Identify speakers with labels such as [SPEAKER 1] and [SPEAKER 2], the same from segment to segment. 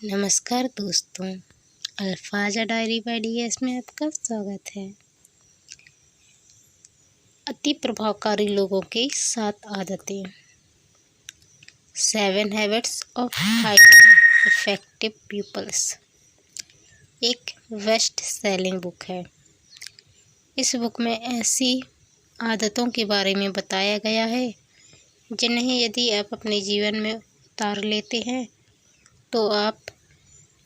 [SPEAKER 1] नमस्कार दोस्तों, अल्फाजा diary bye DS में आपका स्वागत है। अति प्रभावकारी लोगों की 7 आदतें, 7 habits of highly effective peoples, एक बेस्ट सेलिंग बुक है। इस बुक में ऐसी आदतों के बारे में बताया गया है जिन्हें यदि आप अपने जीवन में उतार लेते हैं तो आप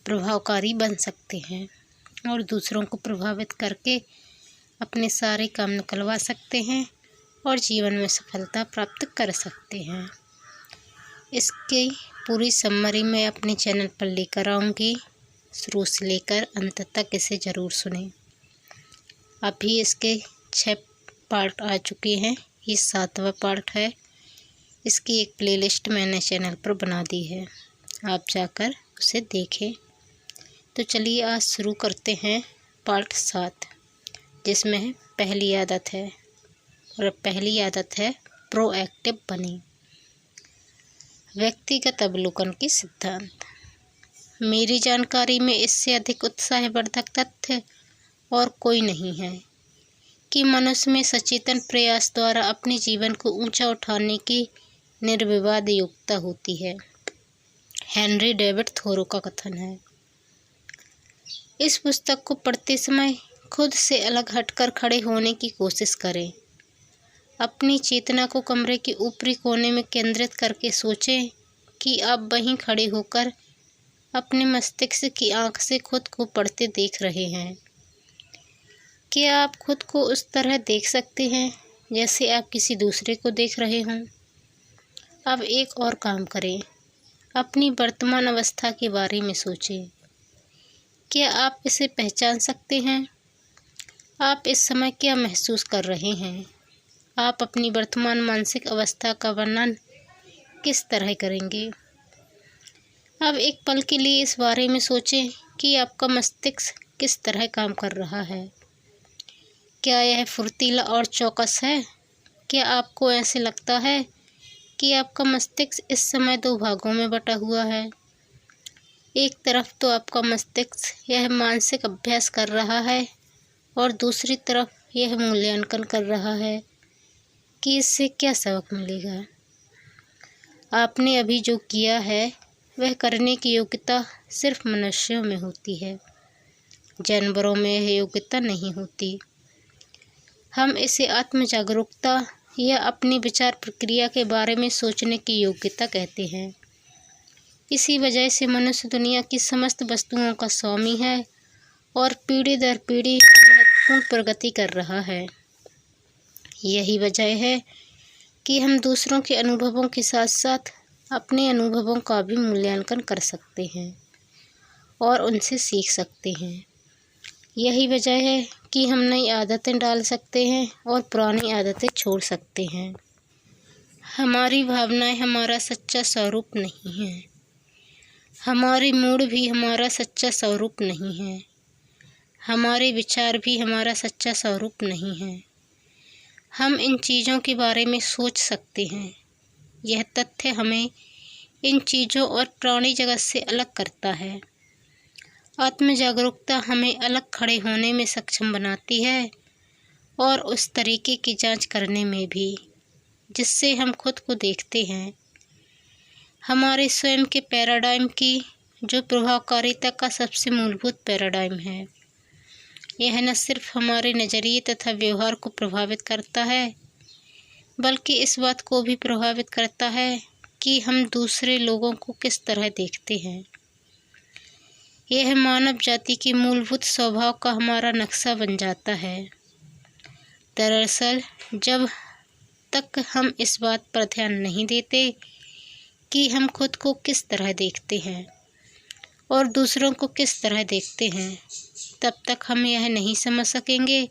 [SPEAKER 1] प्रभावकारी बन सकते हैं और दूसरों को प्रभावित करके अपने सारे काम निकलवा सकते हैं और जीवन में सफलता प्राप्त कर सकते हैं। इसकी पूरी समरी मैं अपने चैनल पर लेकर आऊँगी। शुरू से लेकर अंत तक इसे ज़रूर सुनें। अभी इसके 6 पार्ट आ चुके हैं, ये 7वां पार्ट है। इसकी एक प्लेलिस्ट मैंने चैनल पर बना दी है, आप जाकर उसे देखें। तो चलिए आज शुरू करते हैं पार्ट 7, जिसमें पहली आदत है और पहली आदत है प्रोएक्टिव बनी। व्यक्तिगत अवलोकन के सिद्धांत। मेरी जानकारी में इससे अधिक उत्साहवर्धक तथ्य और कोई नहीं है कि मनुष्य में सचेतन प्रयास द्वारा अपने जीवन को ऊंचा उठाने की निर्विवाद योग्यता होती है। हेनरी डेविड थोरो का कथन है। इस पुस्तक को पढ़ते समय खुद से अलग हटकर खड़े होने की कोशिश करें। अपनी चेतना को कमरे के ऊपरी कोने में केंद्रित करके सोचें कि आप वहीं खड़े होकर अपने मस्तिष्क की आंख से खुद को पढ़ते देख रहे हैं। क्या आप खुद को उस तरह देख सकते हैं जैसे आप किसी दूसरे को देख रहे हों? अब एक और काम करें, अपनी वर्तमान अवस्था के बारे में सोचें। क्या आप इसे पहचान सकते हैं? आप इस समय क्या महसूस कर रहे हैं? आप अपनी वर्तमान मानसिक अवस्था का वर्णन किस तरह करेंगे? अब एक पल के लिए इस बारे में सोचें कि आपका मस्तिष्क किस तरह काम कर रहा है। क्या यह फुर्तीला और चौकस है? क्या आपको ऐसे लगता है कि आपका मस्तिष्क इस समय 2 भागों में बटा हुआ है? एक तरफ तो आपका मस्तिष्क यह मानसिक अभ्यास कर रहा है और दूसरी तरफ यह मूल्यांकन कर रहा है कि इससे क्या सबक मिलेगा। आपने अभी जो किया है वह करने की योग्यता सिर्फ मनुष्यों में होती है, जानवरों में यह योग्यता नहीं होती। हम इसे आत्म जागरूकता या अपनी विचार प्रक्रिया के बारे में सोचने की योग्यता कहते हैं। इसी वजह से मनुष्य दुनिया की समस्त वस्तुओं का स्वामी है और पीढ़ी दर पीढ़ी महत्वपूर्ण प्रगति कर रहा है। यही वजह है कि हम दूसरों के अनुभवों के साथ साथ अपने अनुभवों का भी मूल्यांकन कर सकते हैं और उनसे सीख सकते हैं। यही वजह है कि हम नई आदतें डाल सकते हैं और पुरानी आदतें छोड़ सकते हैं। हमारी भावनाएं हमारा सच्चा स्वरूप नहीं हैं। हमारे मूड भी हमारा सच्चा स्वरूप नहीं है। हमारे विचार भी हमारा सच्चा स्वरूप नहीं है। हम इन चीज़ों के बारे में सोच सकते हैं। यह तथ्य हमें इन चीज़ों और पुरानी जगत से अलग करता है। आत्म जागरूकता हमें अलग खड़े होने में सक्षम बनाती है और उस तरीके की जांच करने में भी जिससे हम खुद को देखते हैं। हमारे स्वयं के पैराडाइम की जो प्रभावकारिता का सबसे मूलभूत पैराडाइम है। यह न सिर्फ हमारे नज़रिए तथा व्यवहार को प्रभावित करता है बल्कि इस बात को भी प्रभावित करता है कि हम दूसरे लोगों को किस तरह देखते हैं। यह मानव जाति के मूलभूत स्वभाव का हमारा नक्शा बन जाता है। दरअसल जब तक हम इस बात पर ध्यान नहीं देते कि हम खुद को किस तरह देखते हैं और दूसरों को किस तरह देखते हैं, तब तक हम यह नहीं समझ सकेंगे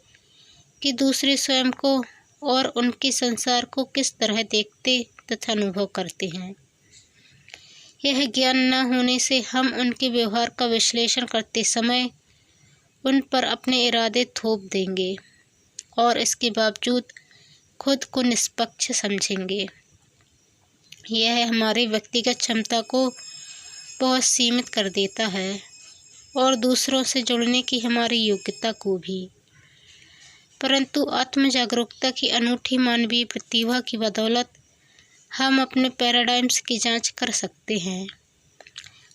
[SPEAKER 1] कि दूसरे स्वयं को और उनके संसार को किस तरह देखते तथा अनुभव करते हैं। यह ज्ञान न होने से हम उनके व्यवहार का विश्लेषण करते समय उन पर अपने इरादे थोप देंगे और इसके बावजूद खुद को निष्पक्ष समझेंगे। यह हमारी व्यक्तिगत क्षमता को बहुत सीमित कर देता है और दूसरों से जुड़ने की हमारी योग्यता को भी। परंतु आत्म जागरूकता की अनूठी मानवीय प्रतिभा की बदौलत हम अपने पैराडाइम्स की जांच कर सकते हैं।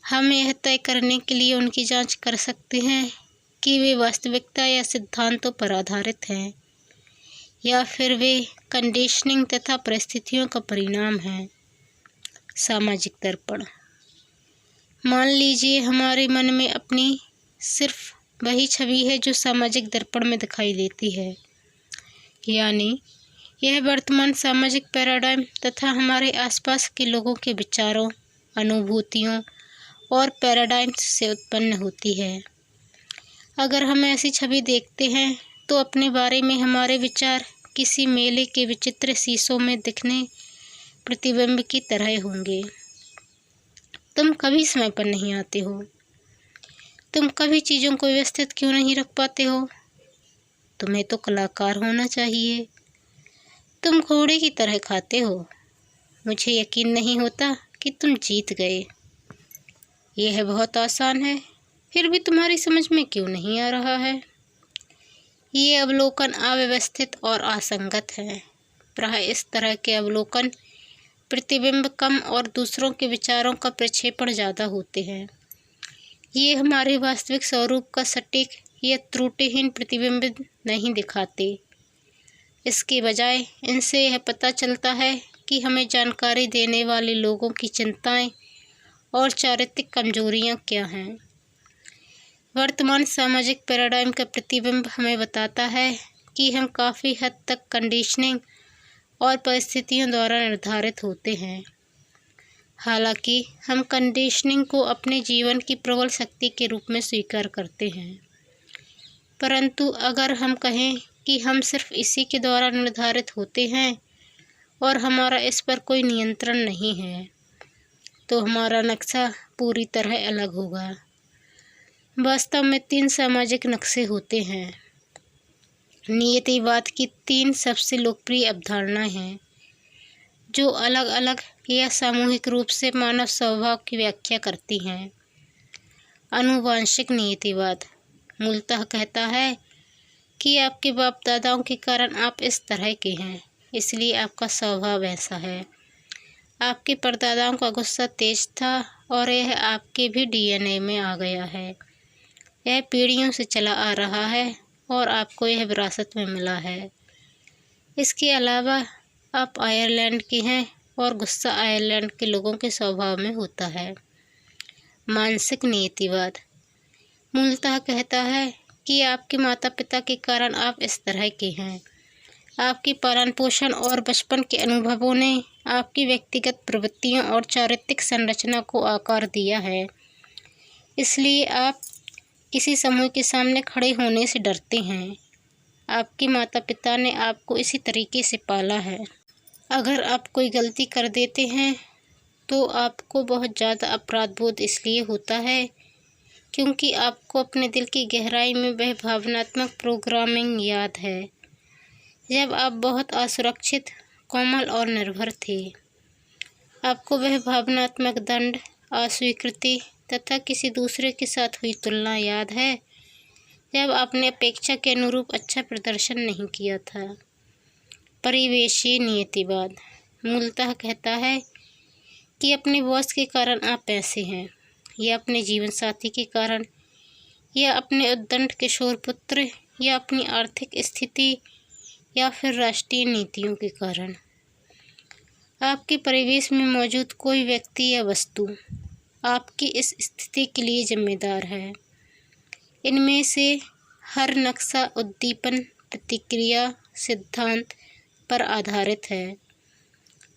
[SPEAKER 1] हम यह तय करने के लिए उनकी जांच कर सकते हैं कि वे वास्तविकता या सिद्धांतों पर आधारित हैं या फिर वे कंडीशनिंग तथा परिस्थितियों का परिणाम हैं। सामाजिक दर्पण। मान लीजिए हमारे मन में अपनी सिर्फ वही छवि है जो सामाजिक दर्पण में दिखाई देती है, यानी यह वर्तमान सामाजिक पैराडाइम तथा हमारे आसपास के लोगों के विचारों, अनुभूतियों और पैराडाइम्स से उत्पन्न होती है। अगर हम ऐसी छवि देखते हैं तो अपने बारे में हमारे विचार किसी मेले के विचित्र शीशों में दिखने प्रतिबिंब की तरह होंगे। तुम कभी समय पर नहीं आते हो। तुम कभी चीज़ों को व्यवस्थित क्यों नहीं रख पाते हो? तुम्हें तो कलाकार होना चाहिए। तुम घोड़े की तरह खाते हो। मुझे यकीन नहीं होता कि तुम जीत गए। यह बहुत आसान है, फिर भी तुम्हारी समझ में क्यों नहीं आ रहा है? ये अवलोकन अव्यवस्थित और असंगत है। प्राय इस तरह के अवलोकन प्रतिबिंब कम और दूसरों के विचारों का प्रक्षेपण ज़्यादा होते हैं। ये हमारे वास्तविक स्वरूप का सटीक या त्रुटिहीन प्रतिबिंब नहीं दिखाते। इसके बजाय इनसे यह पता चलता है कि हमें जानकारी देने वाले लोगों की चिंताएं और चारित्रिक कमजोरियां क्या हैं। वर्तमान सामाजिक पैराडाइम का प्रतिबिंब हमें बताता है कि हम काफ़ी हद तक कंडीशनिंग और परिस्थितियों द्वारा निर्धारित होते हैं। हालांकि हम कंडीशनिंग को अपने जीवन की प्रबल शक्ति के रूप में स्वीकार करते हैं, परंतु अगर हम कहें कि हम सिर्फ इसी के द्वारा निर्धारित होते हैं और हमारा इस पर कोई नियंत्रण नहीं है, तो हमारा नक्शा पूरी तरह अलग होगा। वास्तव में 3 सामाजिक नक्शे होते हैं। नियतिवाद की 3 सबसे लोकप्रिय अवधारणाएं हैं जो अलग अलग या सामूहिक रूप से मानव स्वभाव की व्याख्या करती हैं। आनुवंशिक नियतिवाद मूलतः कहता है कि आपके बाप दादाओं के कारण आप इस तरह के हैं, इसलिए आपका स्वभाव ऐसा है। आपके परदादाओं का गुस्सा तेज था और यह आपके भी डीएनए में आ गया है। यह पीढ़ियों से चला आ रहा है और आपको यह विरासत में मिला है। इसके अलावा आप आयरलैंड के हैं और गुस्सा आयरलैंड के लोगों के स्वभाव में होता है। मानसिक नियतिवाद मूलतः कहता है कि आपके माता पिता के कारण आप इस तरह के हैं। आपकी पालन पोषण और बचपन के अनुभवों ने आपकी व्यक्तिगत प्रवृत्तियों और चारित्रिक संरचना को आकार दिया है, इसलिए आप किसी समूह के सामने खड़े होने से डरते हैं। आपके माता पिता ने आपको इसी तरीके से पाला है। अगर आप कोई गलती कर देते हैं तो आपको बहुत ज़्यादा अपराध बोध इसलिए होता है क्योंकि आपको अपने दिल की गहराई में वह भावनात्मक प्रोग्रामिंग याद है जब आप बहुत असुरक्षित, कोमल और निर्भर थे। आपको वह भावनात्मक दंड, अस्वीकृति तथा किसी दूसरे के साथ हुई तुलना याद है जब आपने अपेक्षा के अनुरूप अच्छा प्रदर्शन नहीं किया था। परिवेशीय नियतिवाद मूलतः कहता है कि अपने बॉस के कारण आप ऐसे हैं, या अपने जीवन साथी के कारण, या अपने उद्दंड किशोर पुत्र, या अपनी आर्थिक स्थिति, या फिर राष्ट्रीय नीतियों के कारण। आपके परिवेश में मौजूद कोई व्यक्ति या वस्तु आपकी इस स्थिति के लिए जिम्मेदार है। इनमें से हर नक्शा उद्दीपन प्रतिक्रिया सिद्धांत पर आधारित है।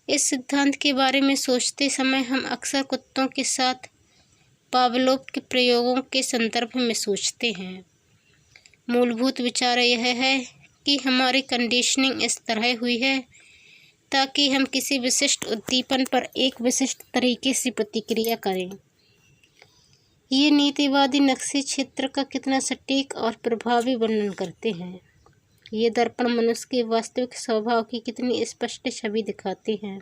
[SPEAKER 1] इस सिद्धांत के बारे में सोचते समय हम अक्सर कुत्तों के साथ पावलोव के प्रयोगों के संदर्भ में सोचते हैं। मूलभूत विचार यह है कि हमारी कंडीशनिंग इस तरह हुई है ताकि हम किसी विशिष्ट उद्दीपन पर एक विशिष्ट तरीके से प्रतिक्रिया करें। ये नीतिवादी नक्शे क्षेत्र का कितना सटीक और प्रभावी वर्णन करते हैं। ये दर्पण मनुष्य के वास्तविक स्वभाव की कितनी स्पष्ट छवि दिखाते हैं।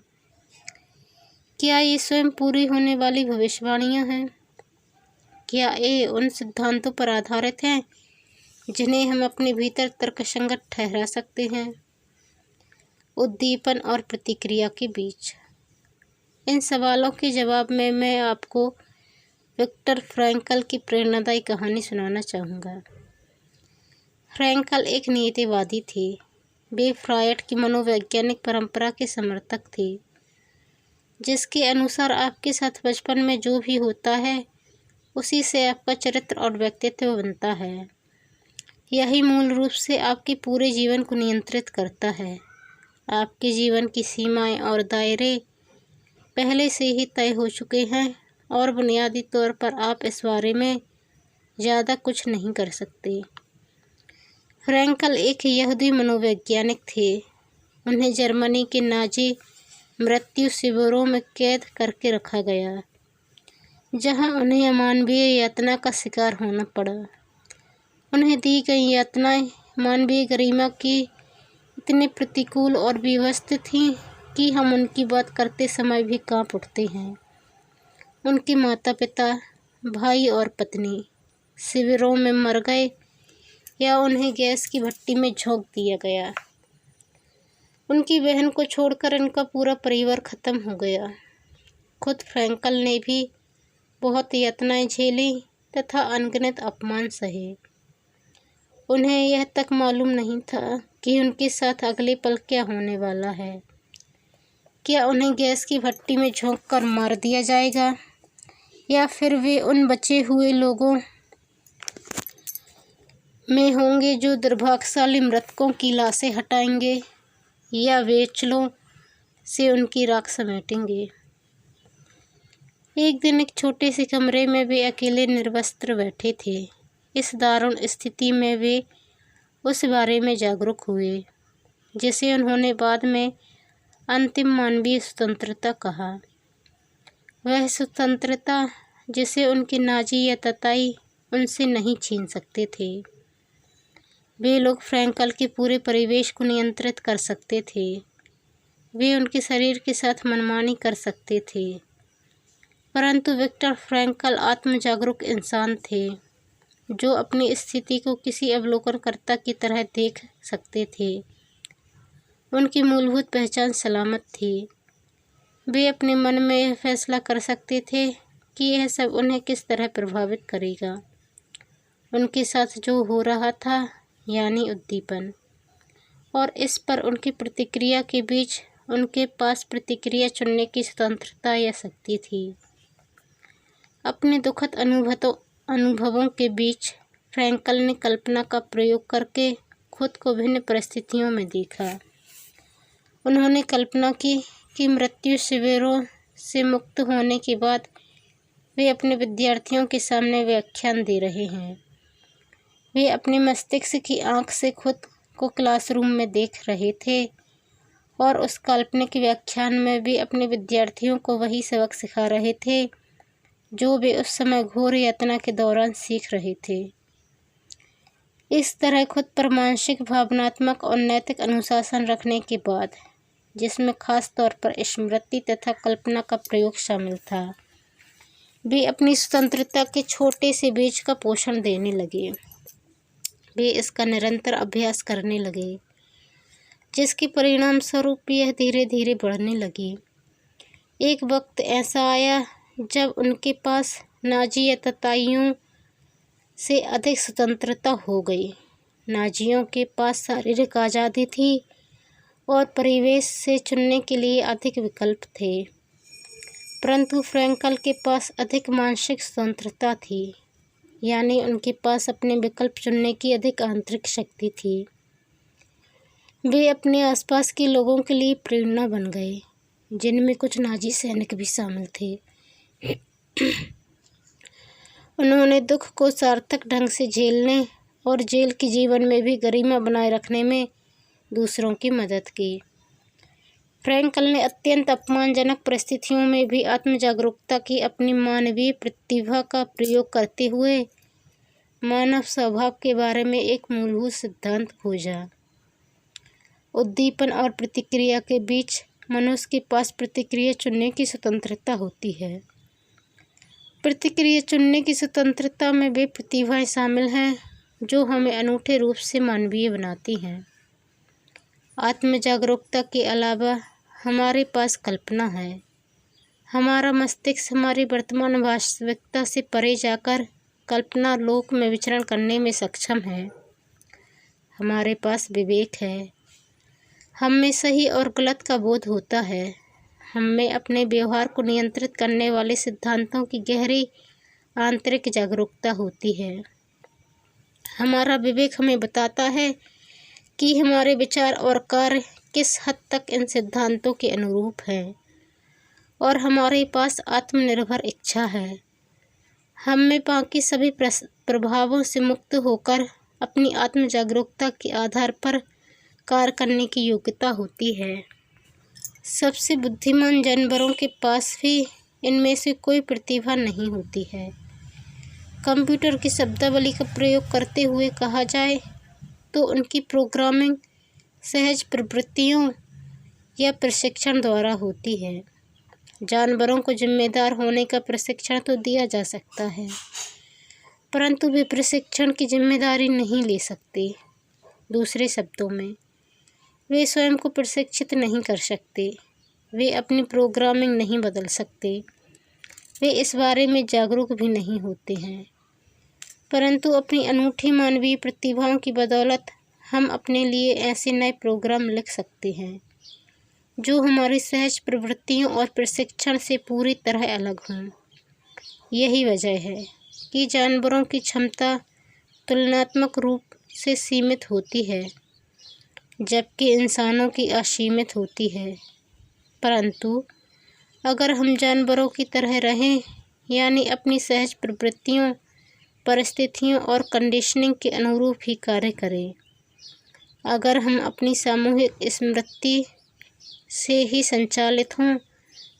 [SPEAKER 1] क्या ये स्वयं पूरी होने वाली भविष्यवाणियाँ हैं? क्या ये उन सिद्धांतों पर आधारित हैं जिन्हें हम अपने भीतर तर्कसंगत ठहरा सकते हैं? उद्दीपन और प्रतिक्रिया के बीच। इन सवालों के जवाब में मैं आपको विक्टर फ्रैंकल की प्रेरणादायी कहानी सुनाना चाहूँगा। फ्रैंकल एक नीतिवादी थे। वे फ्रायड की मनोवैज्ञानिक परंपरा के समर्थक थे, जिसके अनुसार आपके साथ बचपन में जो भी होता है उसी से आपका चरित्र और व्यक्तित्व बनता है। यही मूल रूप से आपके पूरे जीवन को नियंत्रित करता है। आपके जीवन की सीमाएं और दायरे पहले से ही तय हो चुके हैं और बुनियादी तौर पर आप इस बारे में ज़्यादा कुछ नहीं कर सकते। फ्रैंकल एक यहूदी मनोवैज्ञानिक थे। उन्हें जर्मनी के नाज़ी मृत्यु शिविरों में कैद करके रखा गया, जहां उन्हें अमानवीय यातना का शिकार होना पड़ा। उन्हें दी गई यातनाएं मानवीय गरिमा की इतने प्रतिकूल और विवश थीं कि हम उनकी बात करते समय भी कांप उठते हैं। उनके माता पिता, भाई और पत्नी शिविरों में मर गए या उन्हें गैस की भट्टी में झोंक दिया गया। उनकी बहन को छोड़कर इनका पूरा परिवार खत्म हो गया। खुद फ्रैंकल ने भी बहुत यातनाएं झेली तथा अनगिनत अपमान सहे। उन्हें यह तक मालूम नहीं था कि उनके साथ अगले पल क्या होने वाला है। क्या उन्हें गैस की भट्टी में झोंककर मार दिया जाएगा या फिर वे उन बचे हुए लोगों में होंगे जो दुर्भाग्यशाली मृतकों की लाशें हटाएंगे या वेचलों से उनकी राख समेटेंगे। एक दिन एक छोटे से कमरे में वे अकेले निर्वस्त्र बैठे थे। इस दारुण स्थिति में वे उस बारे में जागरूक हुए जिसे उन्होंने बाद में अंतिम मानवीय स्वतंत्रता कहा। वह स्वतंत्रता जिसे उनके नाज़ी या तताई उनसे नहीं छीन सकते थे। वे लोग फ्रैंकल के पूरे परिवेश को नियंत्रित कर सकते थे। वे उनके शरीर के साथ मनमानी कर सकते थे। परंतु विक्टर फ्रैंकल आत्मजागरूक इंसान थे जो अपनी स्थिति को किसी अवलोकनकर्ता की तरह देख सकते थे। उनकी मूलभूत पहचान सलामत थी। वे अपने मन में यह फैसला कर सकते थे कि यह सब उन्हें किस तरह प्रभावित करेगा। उनके साथ जो हो रहा था, यानी उद्दीपन, और इस पर उनकी प्रतिक्रिया के बीच उनके पास प्रतिक्रिया चुनने की स्वतंत्रता या शक्ति थी। अपने दुखद अनुभवों के बीच फ्रैंकल ने कल्पना का प्रयोग करके खुद को भिन्न परिस्थितियों में देखा। उन्होंने कल्पना की कि मृत्यु शिविरों से मुक्त होने के बाद वे अपने विद्यार्थियों के सामने व्याख्यान दे रहे हैं। वे अपने मस्तिष्क की आँख से खुद को क्लासरूम में देख रहे थे और उस काल्पनिक व्याख्यान में भी अपने विद्यार्थियों को वही सबक सिखा रहे थे जो वे उस समय घोर यातना के दौरान सीख रहे थे। इस तरह खुद पर मानसिक, भावनात्मक और नैतिक अनुशासन रखने के बाद, जिसमें खास तौर पर स्मृति तथा कल्पना का प्रयोग शामिल था, वे अपनी स्वतंत्रता के छोटे से बीज का पोषण देने लगे। वे इसका निरंतर अभ्यास करने लगे, जिसके परिणाम स्वरूप यह धीरे धीरे बढ़ने लगी। एक वक्त ऐसा आया जब उनके पास नाज़ी या तताइयों से अधिक स्वतंत्रता हो गई। नाज़ियों के पास शारीरिक आज़ादी थी और परिवेश से चुनने के लिए अधिक विकल्प थे, परंतु फ्रैंकल के पास अधिक मानसिक स्वतंत्रता थी, यानी उनके पास अपने विकल्प चुनने की अधिक आंतरिक शक्ति थी। वे अपने आसपास के लोगों के लिए प्रेरणा बन गए, जिनमें कुछ नाज़ी सैनिक भी शामिल थे। उन्होंने दुख को सार्थक ढंग से झेलने और जेल के जीवन में भी गरिमा बनाए रखने में दूसरों की मदद की। फ्रैंकल ने अत्यंत अपमानजनक परिस्थितियों में भी आत्मजागरूकता की अपनी मानवीय प्रतिभा का प्रयोग करते हुए मानव स्वभाव के बारे में एक मूलभूत सिद्धांत खोजा। उद्दीपन और प्रतिक्रिया के बीच मनुष्य के पास प्रतिक्रिया चुनने की स्वतंत्रता होती है। प्रतिक्रिया चुनने की स्वतंत्रता में वे प्रतिभाएं शामिल हैं जो हमें अनूठे रूप से मानवीय बनाती हैं। आत्म जागरूकता के अलावा हमारे पास कल्पना है। हमारा मस्तिष्क हमारी वर्तमान वास्तविकता से परे जाकर कल्पना लोक में विचरण करने में सक्षम है। हमारे पास विवेक है। हम में सही और गलत का बोध होता है। हम में अपने व्यवहार को नियंत्रित करने वाले सिद्धांतों की गहरी आंतरिक जागरूकता होती है। हमारा विवेक हमें बताता है कि हमारे विचार और कार्य किस हद तक इन सिद्धांतों के अनुरूप हैं, और हमारे पास आत्मनिर्भर इच्छा है। हम में बाकी सभी प्रभावों से मुक्त होकर अपनी आत्म जागरूकता के आधार पर कार्य करने की योग्यता होती है। सबसे बुद्धिमान जानवरों के पास भी इनमें से कोई प्रतिभा नहीं होती है। कंप्यूटर की शब्दावली का प्रयोग करते हुए कहा जाए तो उनकी प्रोग्रामिंग सहज प्रवृत्तियों या प्रशिक्षण द्वारा होती है। जानवरों को जिम्मेदार होने का प्रशिक्षण तो दिया जा सकता है, परंतु वे प्रशिक्षण की जिम्मेदारी नहीं ले सकते। दूसरे शब्दों में, वे स्वयं को प्रशिक्षित नहीं कर सकते। वे अपनी प्रोग्रामिंग नहीं बदल सकते। वे इस बारे में जागरूक भी नहीं होते हैं। परंतु अपनी अनूठी मानवीय प्रतिभाओं की बदौलत हम अपने लिए ऐसे नए प्रोग्राम लिख सकते हैं जो हमारी सहज प्रवृत्तियों और प्रशिक्षण से पूरी तरह अलग हों। यही वजह है कि जानवरों की क्षमता तुलनात्मक रूप से सीमित होती है, जबकि इंसानों की असीमित होती है। परंतु अगर हम जानवरों की तरह रहें, यानी अपनी सहज प्रवृत्तियों, परिस्थितियों और कंडीशनिंग के अनुरूप ही कार्य करें, अगर हम अपनी सामूहिक स्मृति से ही संचालित हों,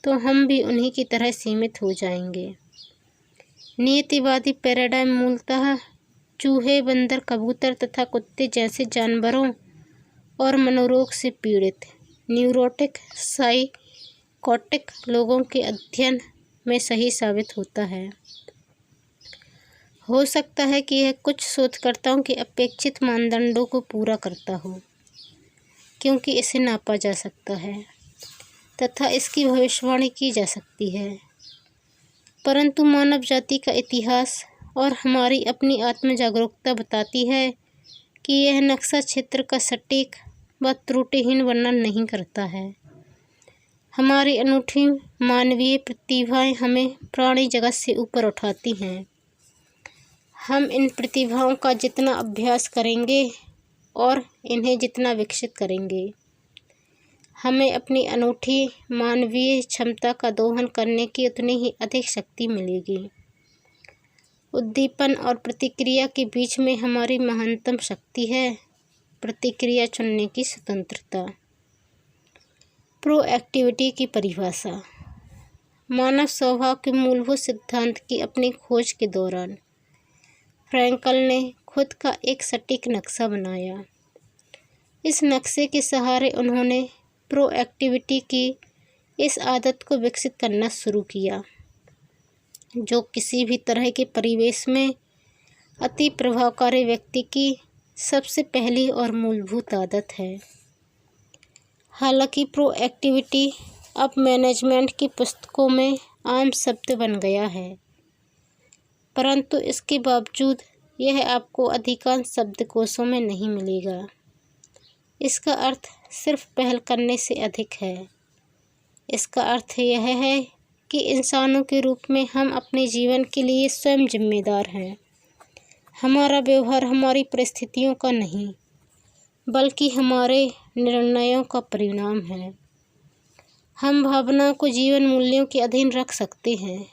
[SPEAKER 1] तो हम भी उन्हीं की तरह सीमित हो जाएंगे। नियतिवादी पैराडाइम मूलतः चूहे, बंदर, कबूतर तथा कुत्ते जैसे जानवरों और मनोरोग से पीड़ित न्यूरोटिक साइकोटिक लोगों के अध्ययन में सही साबित होता है। हो सकता है कि यह कुछ शोधकर्ताओं के अपेक्षित मानदंडों को पूरा करता हो, क्योंकि इसे नापा जा सकता है तथा इसकी भविष्यवाणी की जा सकती है। परंतु मानव जाति का इतिहास और हमारी अपनी आत्म जागरूकता बताती है कि यह नक्शा क्षेत्र का सटीक व त्रुटिहीन वर्णन नहीं करता है। हमारी अनूठी मानवीय प्रतिभाएं हमें प्राणी जगत से ऊपर उठाती हैं। हम इन प्रतिभाओं का जितना अभ्यास करेंगे और इन्हें जितना विकसित करेंगे, हमें अपनी अनूठी मानवीय क्षमता का दोहन करने की उतनी ही अधिक शक्ति मिलेगी। उद्दीपन और प्रतिक्रिया के बीच में हमारी महानतम शक्ति है प्रतिक्रिया चुनने की स्वतंत्रता। प्रोएक्टिविटी की परिभाषा। मानव स्वभाव के मूलभूत सिद्धांत की अपनी खोज के दौरान फ्रैंकल ने खुद का एक सटीक नक्शा बनाया। इस नक्शे के सहारे उन्होंने प्रोएक्टिविटी की इस आदत को विकसित करना शुरू किया, जो किसी भी तरह के परिवेश में अति प्रभावकारी व्यक्ति की सबसे पहली और मूलभूत आदत है। हालांकि प्रोएक्टिविटी अब मैनेजमेंट की पुस्तकों में आम शब्द बन गया है, परंतु इसके बावजूद यह आपको अधिकांश शब्दकोशों में नहीं मिलेगा। इसका अर्थ सिर्फ पहल करने से अधिक है। इसका अर्थ यह है कि इंसानों के रूप में हम अपने जीवन के लिए स्वयं जिम्मेदार हैं। हमारा व्यवहार हमारी परिस्थितियों का नहीं, बल्कि हमारे निर्णयों का परिणाम है। हम भावनाओं को जीवन मूल्यों के अधीन रख सकते हैं।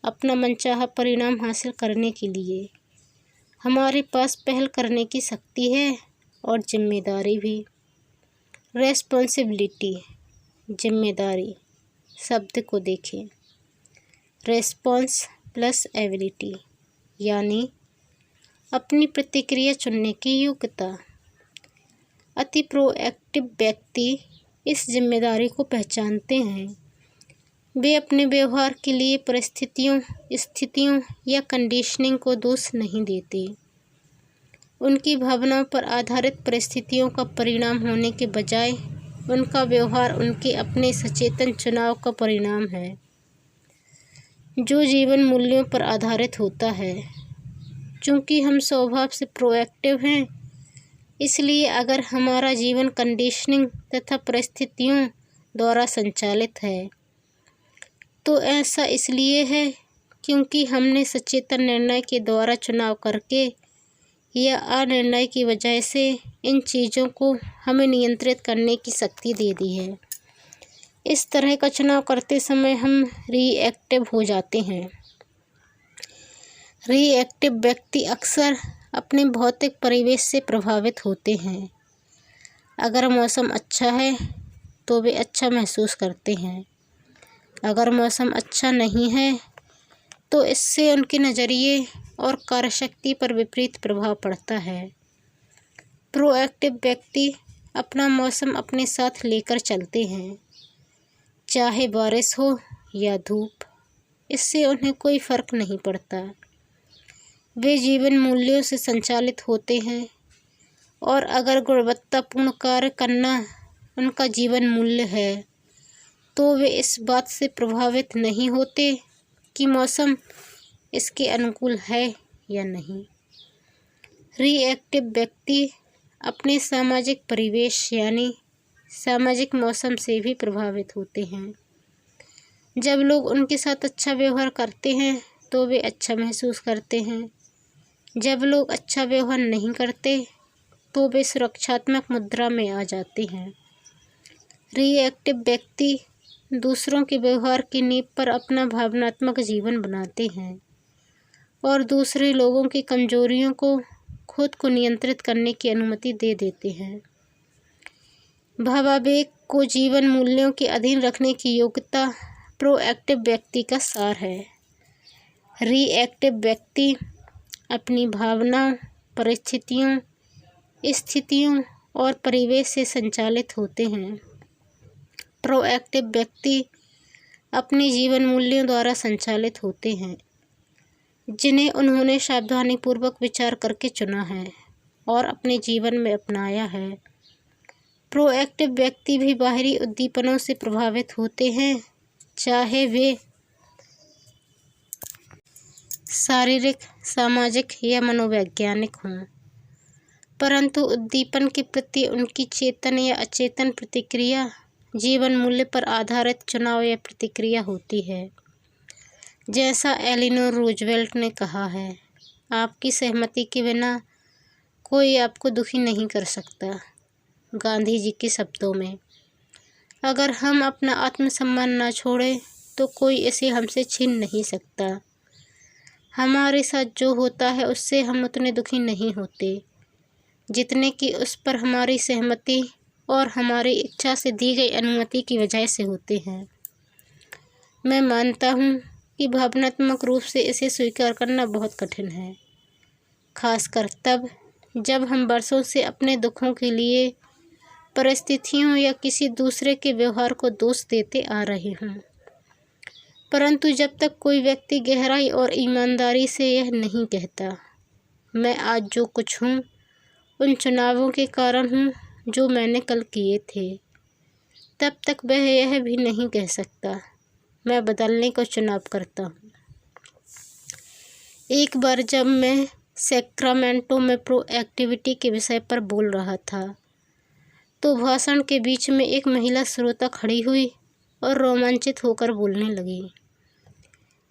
[SPEAKER 1] अपना मनचाहा परिणाम हासिल करने के लिए हमारे पास पहल करने की शक्ति है और जिम्मेदारी भी। रेस्पॉन्सिबिलिटी, जिम्मेदारी शब्द को देखें। रेस्पॉन्स प्लस एबिलिटी, यानी अपनी प्रतिक्रिया चुनने की योग्यता। अति प्रोएक्टिव व्यक्ति इस जिम्मेदारी को पहचानते हैं। वे अपने व्यवहार के लिए परिस्थितियों, स्थितियों या कंडीशनिंग को दोष नहीं देते। उनकी भावनाओं पर आधारित परिस्थितियों का परिणाम होने के बजाय उनका व्यवहार उनके अपने सचेतन चुनाव का परिणाम है, जो जीवन मूल्यों पर आधारित होता है। चूँकि हम स्वभाव से प्रोएक्टिव हैं, इसलिए अगर हमारा जीवन कंडीशनिंग तथा परिस्थितियों द्वारा संचालित है, तो ऐसा इसलिए है क्योंकि हमने सचेतन निर्णय के द्वारा चुनाव करके या अनिर्णय की वजह से इन चीज़ों को हमें नियंत्रित करने की शक्ति दे दी है। इस तरह का चुनाव करते समय हम रिएक्टिव हो जाते हैं। रिएक्टिव व्यक्ति अक्सर अपने भौतिक परिवेश से प्रभावित होते हैं। अगर मौसम अच्छा है तो वे अच्छा महसूस करते हैं। अगर मौसम अच्छा नहीं है तो इससे उनके नज़रिए और कार्यशक्ति पर विपरीत प्रभाव पड़ता है। प्रोएक्टिव व्यक्ति अपना मौसम अपने साथ लेकर चलते हैं, चाहे बारिश हो या धूप, इससे उन्हें कोई फर्क नहीं पड़ता। वे जीवन मूल्यों से संचालित होते हैं और अगर गुणवत्तापूर्ण कार्य करना उनका जीवन मूल्य है, तो वे इस बात से प्रभावित नहीं होते कि मौसम इसके अनुकूल है या नहीं। रिएक्टिव व्यक्ति अपने सामाजिक परिवेश यानी सामाजिक मौसम से भी प्रभावित होते हैं। जब लोग उनके साथ अच्छा व्यवहार करते हैं तो वे अच्छा महसूस करते हैं। जब लोग अच्छा व्यवहार नहीं करते तो वे सुरक्षात्मक मुद्रा में आ जाते हैं। रिएक्टिव व्यक्ति दूसरों के व्यवहार की नींव पर अपना भावनात्मक जीवन बनाते हैं और दूसरे लोगों की कमजोरियों को खुद को नियंत्रित करने की अनुमति दे देते हैं। भावावेग को जीवन मूल्यों के अधीन रखने की योग्यता प्रोएक्टिव व्यक्ति का सार है। रिएक्टिव व्यक्ति अपनी भावनाओं, परिस्थितियों, स्थितियों और परिवेश से संचालित होते हैं। प्रोएक्टिव व्यक्ति अपने जीवन मूल्यों द्वारा संचालित होते हैं, जिन्हें उन्होंने सावधानीपूर्वक विचार करके चुना है और अपने जीवन में अपनाया है। प्रोएक्टिव व्यक्ति भी बाहरी उद्दीपनों से प्रभावित होते हैं, चाहे वे शारीरिक, सामाजिक या मनोवैज्ञानिक हों, परंतु उद्दीपन के प्रति उनकी चेतन या अचेतन प्रतिक्रिया जीवन मूल्य पर आधारित चुनाव या प्रतिक्रिया होती है। जैसा एलिनोर रूजवेल्ट ने कहा है, आपकी सहमति के बिना कोई आपको दुखी नहीं कर सकता। गांधी जी के शब्दों में, अगर हम अपना आत्मसम्मान ना छोड़ें तो कोई इसे हमसे छीन नहीं सकता। हमारे साथ जो होता है उससे हम उतने दुखी नहीं होते जितने कि उस पर हमारी सहमति और हमारी इच्छा से दी गई अनुमति की वजह से होते हैं। मैं मानता हूँ कि भावनात्मक रूप से इसे स्वीकार करना बहुत कठिन है, खासकर तब जब हम वर्षों से अपने दुखों के लिए परिस्थितियों या किसी दूसरे के व्यवहार को दोष देते आ रहे हों। परंतु जब तक कोई व्यक्ति गहराई और ईमानदारी से यह नहीं कहता, मैं आज जो कुछ हूँ उन चुनावों के कारण हूँ जो मैंने कल किए थे, तब तक वह यह भी नहीं कह सकता, मैं बदलने का चुनाव करता हूँ। एक बार जब मैं सैक्रामेंटो में प्रोएक्टिविटी के विषय पर बोल रहा था, तो भाषण के बीच में एक महिला श्रोता खड़ी हुई और रोमांचित होकर बोलने लगी।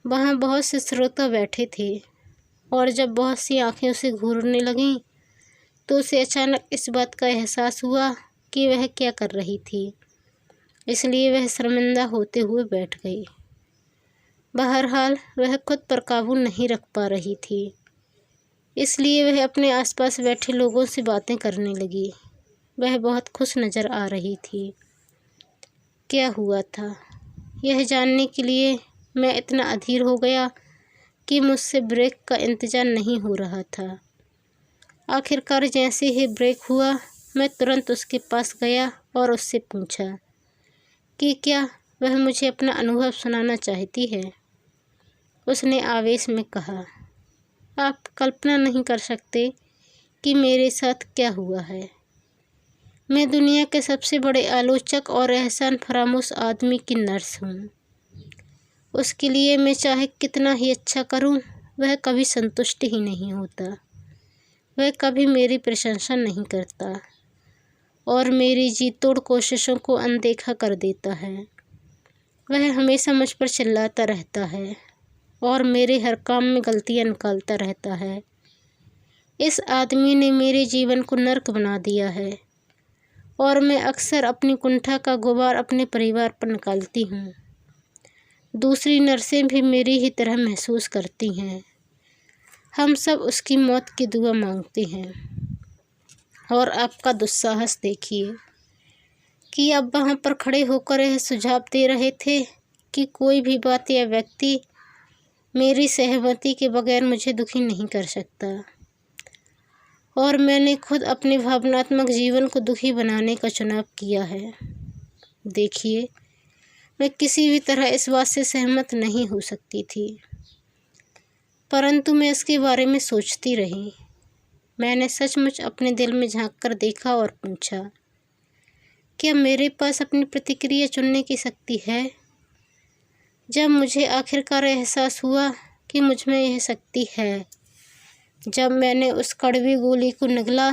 [SPEAKER 1] वहाँ बहुत से श्रोता बैठे थे और जब बहुत सी आंखें उसे घूरने लगीं तो उसे अचानक इस बात का एहसास हुआ कि वह क्या कर रही थी, इसलिए वह शर्मिंदा होते हुए बैठ गई। बहरहाल वह खुद पर काबू नहीं रख पा रही थी, इसलिए वह अपने आसपास बैठे लोगों से बातें करने लगी। वह बहुत खुश नज़र आ रही थी। क्या हुआ था, यह जानने के लिए मैं इतना अधीर हो गया कि मुझसे ब्रेक का इंतज़ार नहीं हो रहा था। आखिरकार जैसे ही ब्रेक हुआ, मैं तुरंत उसके पास गया और उससे पूछा, कि क्या वह मुझे अपना अनुभव सुनाना चाहती है। उसने आवेश में कहा, आप कल्पना नहीं कर सकते कि मेरे साथ क्या हुआ है। मैं दुनिया के सबसे बड़े आलोचक और एहसान फरामोश आदमी की नर्स हूँ। उसके लिए मैं चाहे कितना ही अच्छा करूँ, वह कभी संतुष्ट ही नहीं होता। वह कभी मेरी प्रशंसा नहीं करता और मेरी जी तोड़ कोशिशों को अनदेखा कर देता है। वह हमेशा मुझ पर चिल्लाता रहता है और मेरे हर काम में गलतियाँ निकालता रहता है। इस आदमी ने मेरे जीवन को नर्क बना दिया है और मैं अक्सर अपनी कुंठा का गुबार अपने परिवार पर निकालती हूँ। दूसरी नर्सें भी मेरी ही तरह महसूस करती हैं। हम सब उसकी मौत की दुआ मांगते हैं। और आपका दुस्साहस देखिए कि अब वहाँ पर खड़े होकर यह सुझाव दे रहे थे कि कोई भी बात या व्यक्ति मेरी सहमति के बगैर मुझे दुखी नहीं कर सकता। और मैंने खुद अपने भावनात्मक जीवन को दुखी बनाने का चुनाव किया है। देखिए, मैं किसी भी तरह इस बात से सहमत नहीं हो सकती थी, परंतु मैं इसके बारे में सोचती रही। मैंने सचमुच अपने दिल में झांककर देखा और पूछा, क्या मेरे पास अपनी प्रतिक्रिया चुनने की शक्ति है? जब मुझे आखिरकार एहसास हुआ कि मुझ में यह शक्ति है, जब मैंने उस कड़वी गोली को निगला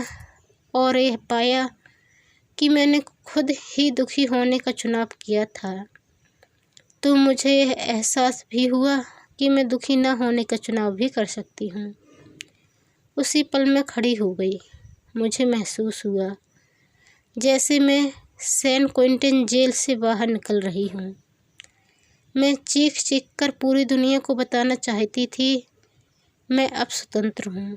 [SPEAKER 1] और यह पाया कि मैंने खुद ही दुखी होने का चुनाव किया था, तो मुझे यह एहसास भी हुआ कि मैं दुखी न होने का चुनाव भी कर सकती हूँ। उसी पल मैं खड़ी हो गई। मुझे महसूस हुआ जैसे मैं सैन क्विंटिन जेल से बाहर निकल रही हूँ। मैं चीख चीख कर पूरी दुनिया को बताना चाहती थी, मैं अब स्वतंत्र हूँ।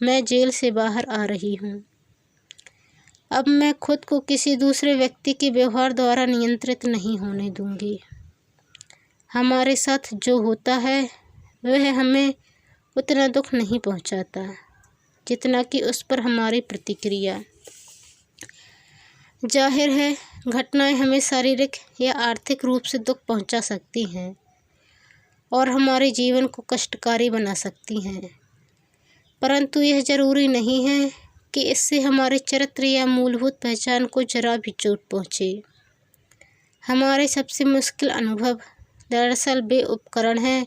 [SPEAKER 1] मैं जेल से बाहर आ रही हूँ। अब मैं खुद को किसी दूसरे व्यक्ति के व्यवहार द्वारा नियंत्रित नहीं होने दूंगी। हमारे साथ जो होता है वह हमें उतना दुख नहीं पहुंचाता जितना कि उस पर हमारी प्रतिक्रिया। जाहिर है, घटनाएं हमें शारीरिक या आर्थिक रूप से दुख पहुंचा सकती हैं और हमारे जीवन को कष्टकारी बना सकती हैं, परंतु यह ज़रूरी नहीं है कि इससे हमारे चरित्र या मूलभूत पहचान को जरा भी चोट पहुँचे। हमारे सबसे मुश्किल अनुभव दरअसल वे उपकरण हैं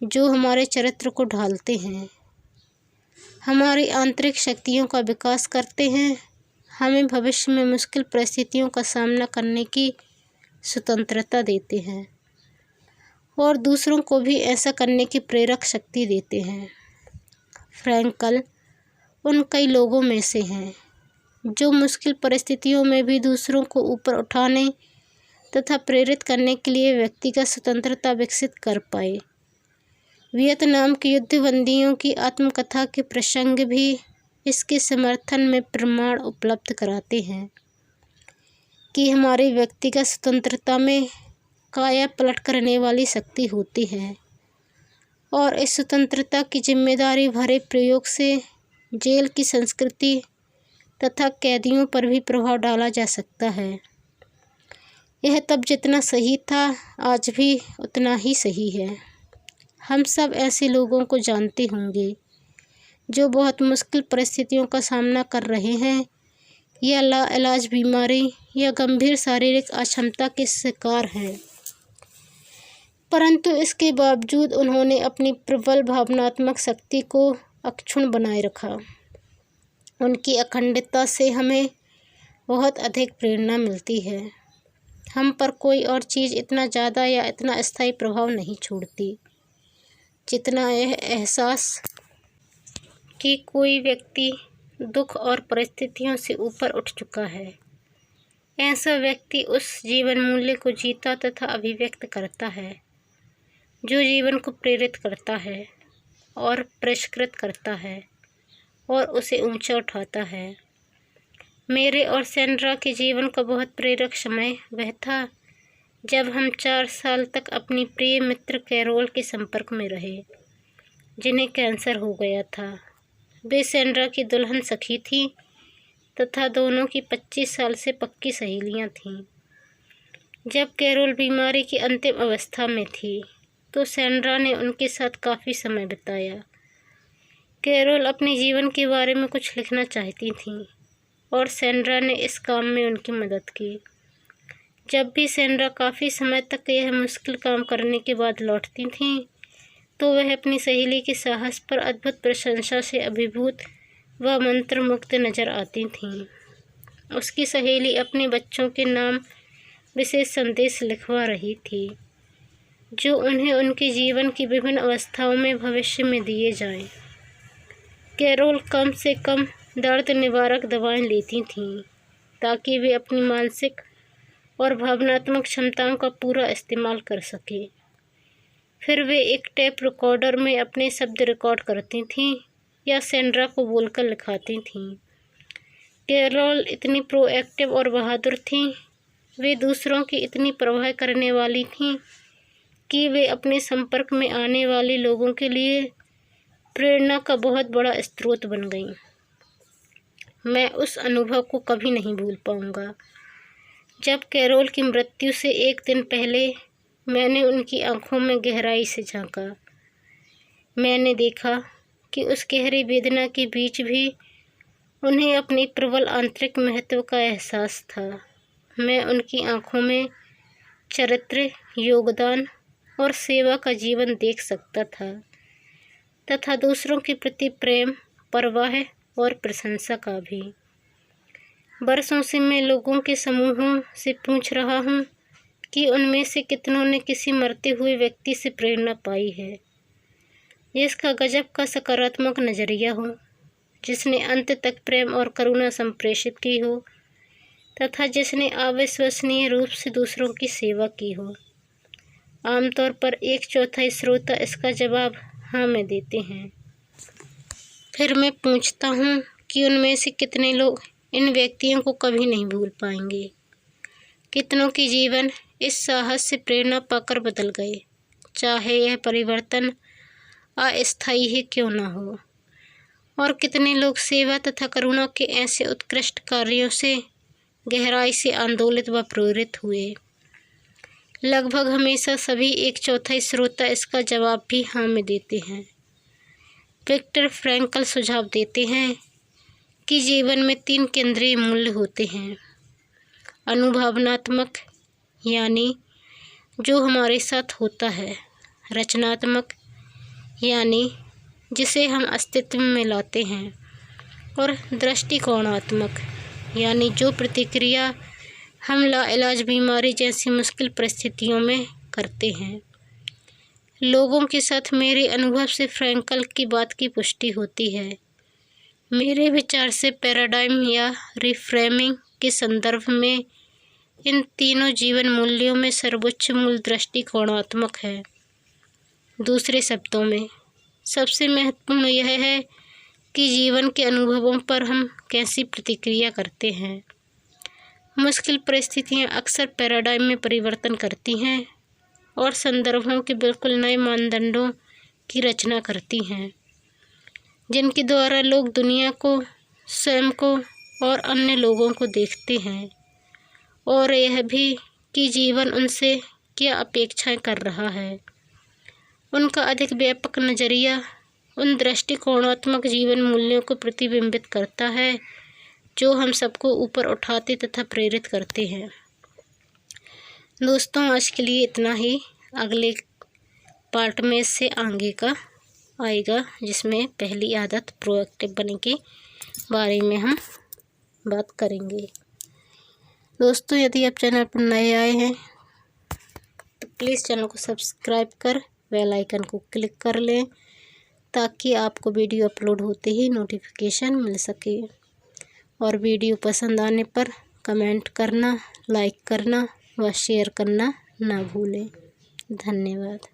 [SPEAKER 1] जो हमारे चरित्र को ढालते हैं, हमारी आंतरिक शक्तियों का विकास करते हैं, हमें भविष्य में मुश्किल परिस्थितियों का सामना करने की स्वतंत्रता देते हैं और दूसरों को भी ऐसा करने की प्रेरक शक्ति देते हैं। फ्रैंकल उन कई लोगों में से हैं जो मुश्किल परिस्थितियों में भी दूसरों को ऊपर उठाने तथा प्रेरित करने के लिए व्यक्तिगत स्वतंत्रता विकसित कर पाए। वियतनाम के युद्धबंदियों की आत्मकथा के प्रसंग भी इसके समर्थन में प्रमाण उपलब्ध कराते हैं कि हमारी व्यक्तिगत स्वतंत्रता में काया पलट करने वाली शक्ति होती है और इस स्वतंत्रता की जिम्मेदारी भरे प्रयोग से जेल की संस्कृति तथा कैदियों पर भी प्रभाव डाला जा सकता है। यह तब जितना सही था, आज भी उतना ही सही है। हम सब ऐसे लोगों को जानते होंगे जो बहुत मुश्किल परिस्थितियों का सामना कर रहे हैं या लाइलाज बीमारी या गंभीर शारीरिक अक्षमता के शिकार हैं, परंतु इसके बावजूद उन्होंने अपनी प्रबल भावनात्मक शक्ति को अक्षुण्ण बनाए रखा। उनकी अखंडता से हमें बहुत अधिक प्रेरणा मिलती है। हम पर कोई और चीज़ इतना ज़्यादा या इतना स्थायी प्रभाव नहीं छोड़ती जितना यह एहसास कि कोई व्यक्ति दुख और परिस्थितियों से ऊपर उठ चुका है। ऐसा व्यक्ति उस जीवन मूल्य को जीता तथा अभिव्यक्त करता है जो जीवन को प्रेरित करता है और परिष्कृत करता है और उसे ऊंचा उठाता है। मेरे और सैंड्रा के जीवन का बहुत प्रेरक समय वह था जब हम 4 साल तक अपनी प्रिय मित्र कैरोल के संपर्क में रहे, जिन्हें कैंसर हो गया था। वे सैंड्रा की दुल्हन सखी थीं तथा दोनों की 25 साल से पक्की सहेलियां थीं। जब कैरोल बीमारी की अंतिम अवस्था में थी तो सैंड्रा ने उनके साथ काफ़ी समय बिताया। कैरोल अपने जीवन के बारे में कुछ लिखना चाहती थीं और सैंड्रा ने इस काम में उनकी मदद की। जब भी सैंड्रा काफ़ी समय तक यह मुश्किल काम करने के बाद लौटती थीं तो वह अपनी सहेली के साहस पर अद्भुत प्रशंसा से अभिभूत व मंत्रमुग्ध नजर आती थीं। उसकी सहेली अपने बच्चों के नाम विशेष संदेश लिखवा रही थी जो उन्हें उनके जीवन की विभिन्न अवस्थाओं में भविष्य में दिए जाएं। कैरोल कम से कम दर्द निवारक दवाएं लेती थीं ताकि वे अपनी मानसिक और भावनात्मक क्षमताओं का पूरा इस्तेमाल कर सके। फिर वे एक टेप रिकॉर्डर में अपने शब्द रिकॉर्ड करती थीं या सैंड्रा को बोलकर लिखाती थीं। कैरोल इतनी प्रोएक्टिव और बहादुर थीं, वे दूसरों की इतनी परवाह करने वाली थीं कि वे अपने संपर्क में आने वाले लोगों के लिए प्रेरणा का बहुत बड़ा स्रोत बन गईं। मैं उस अनुभव को कभी नहीं भूल पाऊंगा जब कैरोल की मृत्यु से एक दिन पहले मैंने उनकी आंखों में गहराई से झांका। मैंने देखा कि उस गहरी वेदना के बीच भी उन्हें अपने प्रबल आंतरिक महत्व का एहसास था। मैं उनकी आंखों में चरित्र, योगदान और सेवा का जीवन देख सकता था तथा दूसरों के प्रति प्रेम, परवाह और प्रशंसा का भी। बरसों से मैं लोगों के समूहों से पूछ रहा हूँ कि उनमें से कितनों ने किसी मरते हुए व्यक्ति से प्रेरणा पाई है जिसका गजब का सकारात्मक नज़रिया हो, जिसने अंत तक प्रेम और करुणा संप्रेषित की हो तथा जिसने अविश्वसनीय रूप से दूसरों की सेवा की हो। आमतौर पर 1/4 श्रोता इसका जवाब हाँ में देते हैं। फिर मैं पूछता हूँ कि उनमें से कितने लोग इन व्यक्तियों को कभी नहीं भूल पाएंगे। कितनों के जीवन इस साहस से प्रेरणा पाकर बदल गए, चाहे यह परिवर्तन अस्थायी ही क्यों न हो। और कितने लोग सेवा तथा करुणा के ऐसे उत्कृष्ट कार्यों से गहराई से आंदोलित व प्रेरित हुए। लगभग हमेशा सभी 1/4 श्रोता इसका जवाब भी हाँ में देते हैं। विक्टर फ्रैंकल सुझाव देते हैं कि जीवन में 3 केंद्रीय मूल्य होते हैं। अनुभवनात्मक यानी जो हमारे साथ होता है, रचनात्मक यानी जिसे हम अस्तित्व में लाते हैं, और दृष्टिकोणात्मक यानी जो प्रतिक्रिया हम लाइलाज बीमारी जैसी मुश्किल परिस्थितियों में करते हैं। लोगों के साथ मेरे अनुभव से फ्रैंकल की बात की पुष्टि होती है। मेरे विचार से पैराडाइम या रिफ्रेमिंग के संदर्भ में इन तीनों जीवन मूल्यों में सर्वोच्च मूल्य दृष्टिकोणात्मक है। दूसरे शब्दों में सबसे महत्वपूर्ण यह है कि जीवन के अनुभवों पर हम कैसी प्रतिक्रिया करते हैं। मुश्किल परिस्थितियाँ अक्सर पैराडाइम में परिवर्तन करती हैं और संदर्भों के बिल्कुल नए मानदंडों की रचना करती हैं जिनके द्वारा लोग दुनिया को, स्वयं को और अन्य लोगों को देखते हैं, और यह भी कि जीवन उनसे क्या अपेक्षाएं कर रहा है। उनका अधिक व्यापक नज़रिया उन दृष्टिकोणात्मक जीवन मूल्यों को प्रतिबिंबित करता है जो हम सबको ऊपर उठाते तथा प्रेरित करते हैं। दोस्तों, आज के लिए इतना ही। अगले पार्ट में इससे आगे का आएगा जिसमें पहली आदत प्रोएक्टिव बनने के बारे में हम बात करेंगे। दोस्तों, यदि आप चैनल पर नए आए हैं तो प्लीज़ चैनल को सब्सक्राइब कर बेल आइकन को क्लिक कर लें ताकि आपको वीडियो अपलोड होते ही नोटिफिकेशन मिल सके। और वीडियो पसंद आने पर कमेंट करना, लाइक करना व शेयर करना ना भूलें। धन्यवाद।